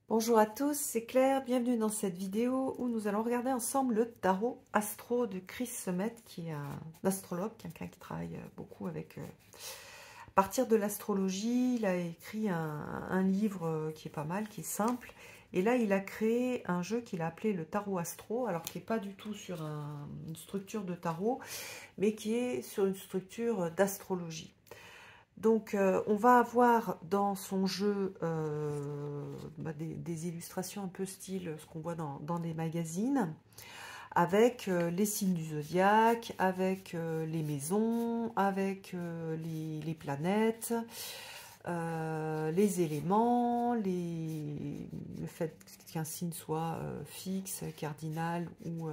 Bonjour à tous, c'est Claire, bienvenue dans cette vidéo où nous allons regarder ensemble le tarot astro de Chris Semet, qui est un astrologue, quelqu'un qui travaille beaucoup avec... à partir de l'astrologie, il a écrit un livre qui est pas mal, qui est simple, et là il a créé un jeu qu'il a appelé le tarot astro, alors qui n'est pas du tout sur une structure de tarot, mais qui est sur une structure d'astrologie. Donc, on va avoir dans son jeu des illustrations un peu style ce qu'on voit dans des magazines, avec les signes du zodiaque, avec les maisons, avec les planètes, les éléments, le fait qu'un signe soit fixe, cardinal ou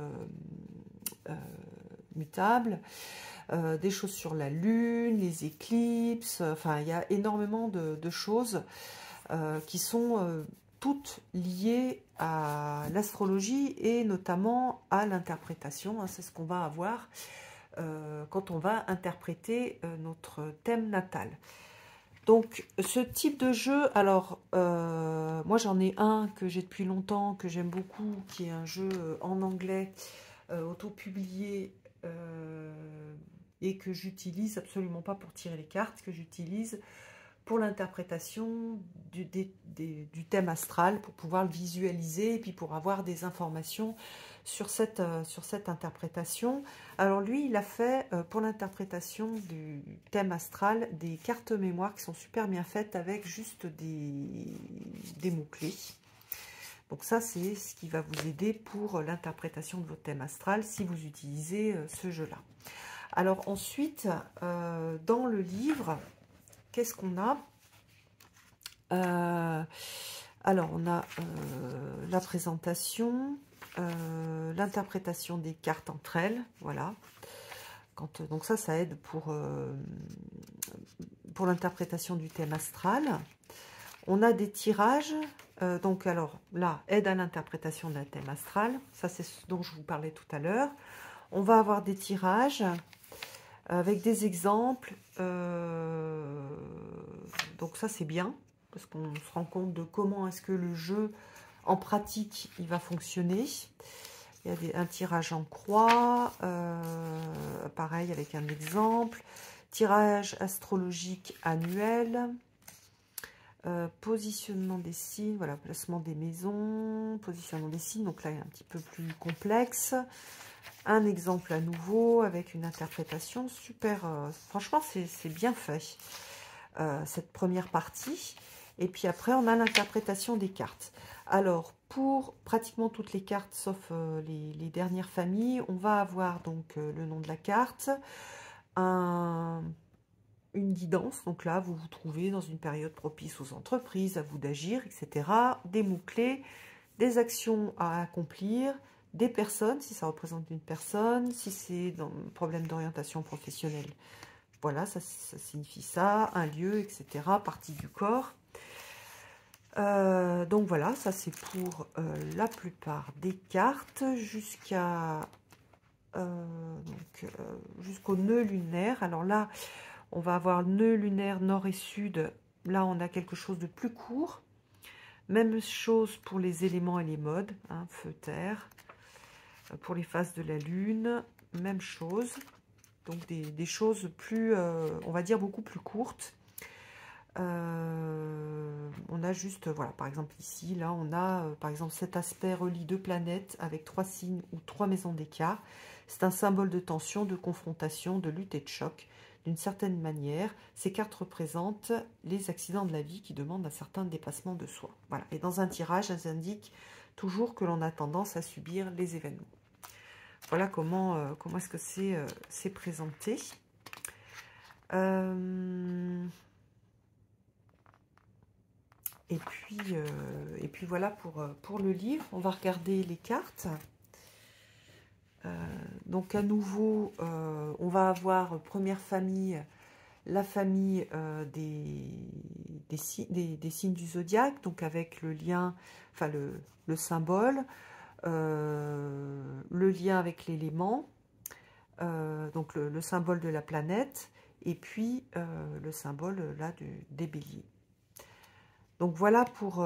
mutable. Des choses sur la lune, les éclipses, enfin il y a énormément de choses qui sont toutes liées à l'astrologie et notamment à l'interprétation, hein, c'est ce qu'on va avoir quand on va interpréter notre thème natal. Donc ce type de jeu, alors moi j'en ai un que j'ai depuis longtemps, que j'aime beaucoup, qui est un jeu en anglais, auto-publié, et que j'utilise absolument pas pour tirer les cartes, que j'utilise pour l'interprétation du thème astral, pour pouvoir le visualiser et puis pour avoir des informations sur cette interprétation. Alors lui, il a fait pour l'interprétation du thème astral des cartes mémoire qui sont super bien faites avec juste des mots-clés. Donc ça, c'est ce qui va vous aider pour l'interprétation de votre thème astral si vous utilisez ce jeu-là. Alors ensuite, dans le livre, qu'est-ce qu'on a? Alors, on a la présentation, l'interprétation des cartes entre elles, voilà. Donc ça aide pour l'interprétation du thème astral. On a des tirages, donc alors là, aide à l'interprétation d'un thème astral, ça c'est ce dont je vous parlais tout à l'heure. On va avoir des tirages avec des exemples, donc ça c'est bien, parce qu'on se rend compte de comment est-ce que le jeu en pratique il va fonctionner. Il y a un tirage en croix, pareil avec un exemple, tirage astrologique annuel, positionnement des signes, voilà, placement des maisons, positionnement des signes, donc là il est un petit peu plus complexe. Un exemple à nouveau avec une interprétation super, franchement c'est bien fait, cette première partie. Et puis après on a l'interprétation des cartes. Alors pour pratiquement toutes les cartes sauf les dernières familles, on va avoir donc le nom de la carte, une guidance, donc là vous vous trouvez dans une période propice aux entreprises, à vous d'agir, etc. Des mots-clés, des actions à accomplir, des personnes, si ça représente une personne, si c'est un problème d'orientation professionnelle, voilà, ça signifie ça, un lieu, etc., partie du corps. Donc voilà, ça c'est pour la plupart des cartes, jusqu'au nœud lunaire. Alors là, on va avoir nœud lunaire nord et sud, là on a quelque chose de plus court. Même chose pour les éléments et les modes, hein, feu, terre. Pour les phases de la lune, même chose. Donc des choses plus, on va dire, beaucoup plus courtes. On a juste, voilà, par exemple ici, là, on a, par exemple, cet aspect relie deux planètes avec 3 signes ou 3 maisons d'écart. C'est un symbole de tension, de confrontation, de lutte et de choc. D'une certaine manière, ces cartes représentent les accidents de la vie qui demandent un certain dépassement de soi. Voilà. Et dans un tirage, elles indiquent toujours que l'on a tendance à subir les événements. Voilà comment est-ce que c'est présenté. Et puis voilà pour le livre. On va regarder les cartes. Donc à nouveau, on va avoir première famille, la famille des signes du zodiaque, donc avec le lien, enfin le symbole, le lien avec l'élément, donc le symbole de la planète, et puis le symbole là des béliers. Donc voilà pour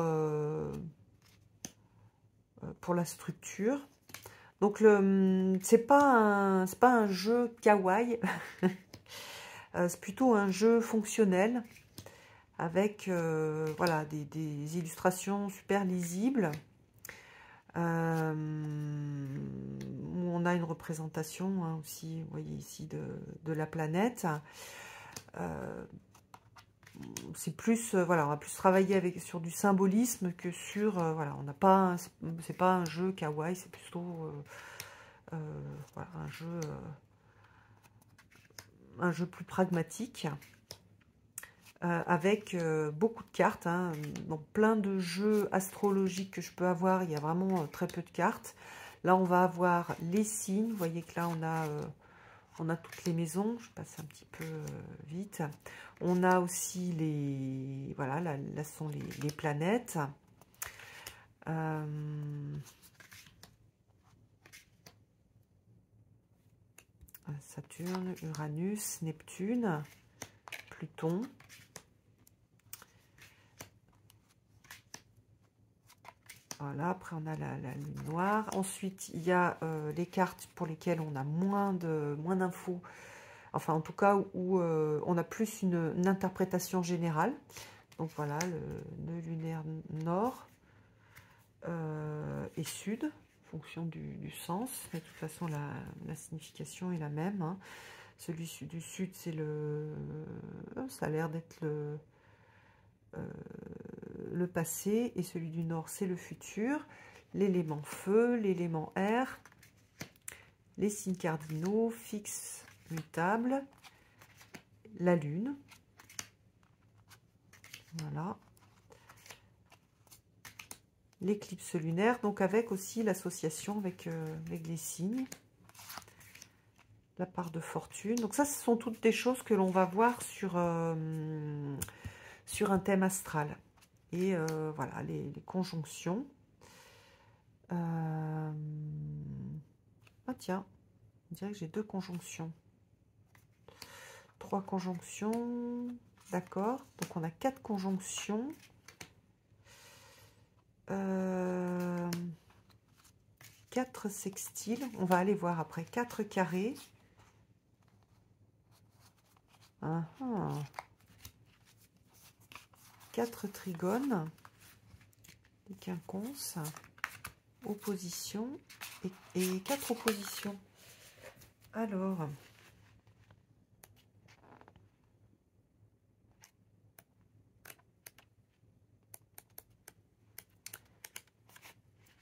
pour la structure. Donc, c'est pas un jeu kawaii, c'est plutôt un jeu fonctionnel avec voilà, des illustrations super lisibles. Où on a une représentation hein, aussi, vous voyez ici, de la planète. C'est plus, voilà, on va plus travailler sur du symbolisme que sur, voilà, on n'a pas, c'est pas un jeu kawaii, c'est plutôt voilà, un jeu plus pragmatique. Avec beaucoup de cartes. Hein. Dans plein de jeux astrologiques que je peux avoir, il y a vraiment très peu de cartes. Là, on va avoir les signes. Vous voyez que là, on a toutes les maisons. Je passe un petit peu vite. On a aussi les... Voilà, là sont les planètes. Saturne, Uranus, Neptune, Pluton. Voilà, après on a la lune noire. Ensuite, il y a les cartes pour lesquelles on a moins d'infos. Enfin, en tout cas, où on a plus une interprétation générale. Donc voilà, le nœud lunaire nord et sud, en fonction du sens. Mais de toute façon, la signification est la même. Hein. Celui du sud, c'est ça a l'air d'être le passé, et celui du nord c'est le futur, l'élément feu, l'élément air, les signes cardinaux, fixes, mutables, la lune, voilà, l'éclipse lunaire, donc avec aussi l'association avec les signes, la part de fortune. Donc ça, ce sont toutes des choses que l'on va voir sur un thème astral. Et voilà, les conjonctions. Ah tiens, on dirait que j'ai 2 conjonctions. 3 conjonctions. D'accord. Donc on a 4 conjonctions. 4 sextiles. On va aller voir après. 4 carrés. 4 trigones. Des quinconces. Opposition. Et 4 oppositions. Alors...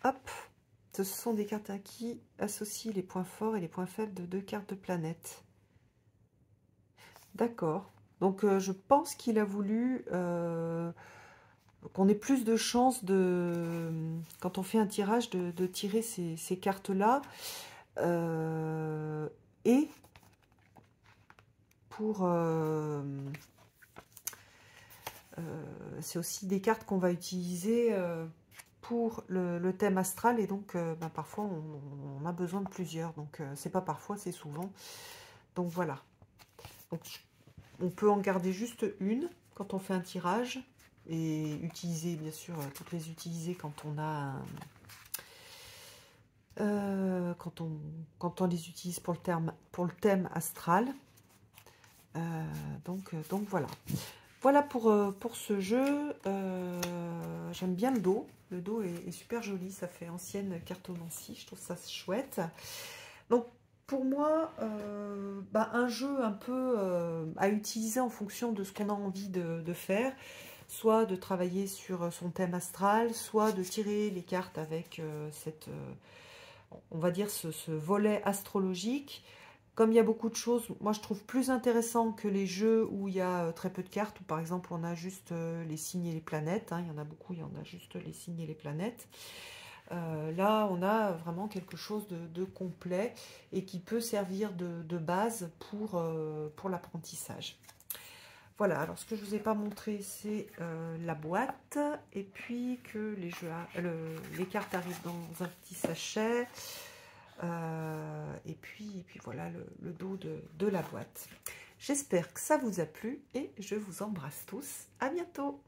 Hop, ce sont des cartes qui associent les points forts et les points faibles de 2 cartes de planète. D'accord. Donc, je pense qu'il a voulu qu'on ait plus de chances quand on fait un tirage, de tirer ces cartes-là. Et pour... c'est aussi des cartes qu'on va utiliser... pour le thème astral, et donc parfois on a besoin de plusieurs, donc c'est pas parfois, c'est souvent. Donc voilà, donc on peut en garder juste une quand on fait un tirage, et utiliser, bien sûr, toutes les utiliser quand on a quand on les utilise pour le thème astral. Donc voilà. Voilà pour ce jeu. J'aime bien le dos. Le dos est super joli. Ça fait ancienne cartomancie. Je trouve ça chouette. Donc, pour moi, un jeu un peu à utiliser en fonction de ce qu'on a envie de faire. Soit de travailler sur son thème astral, soit de tirer les cartes avec on va dire, ce volet astrologique. Comme il y a beaucoup de choses, moi je trouve plus intéressant que les jeux où il y a très peu de cartes, où par exemple on a juste les signes et les planètes. Hein, il y en a beaucoup, il y en a juste les signes et les planètes. Là, on a vraiment quelque chose de complet et qui peut servir de base pour l'apprentissage. Voilà, alors ce que je ne vous ai pas montré, c'est la boîte, et puis que les cartes arrivent dans un petit sachet. Et puis voilà le dos de la boîte. J'espère que ça vous a plu et je vous embrasse tous. À bientôt!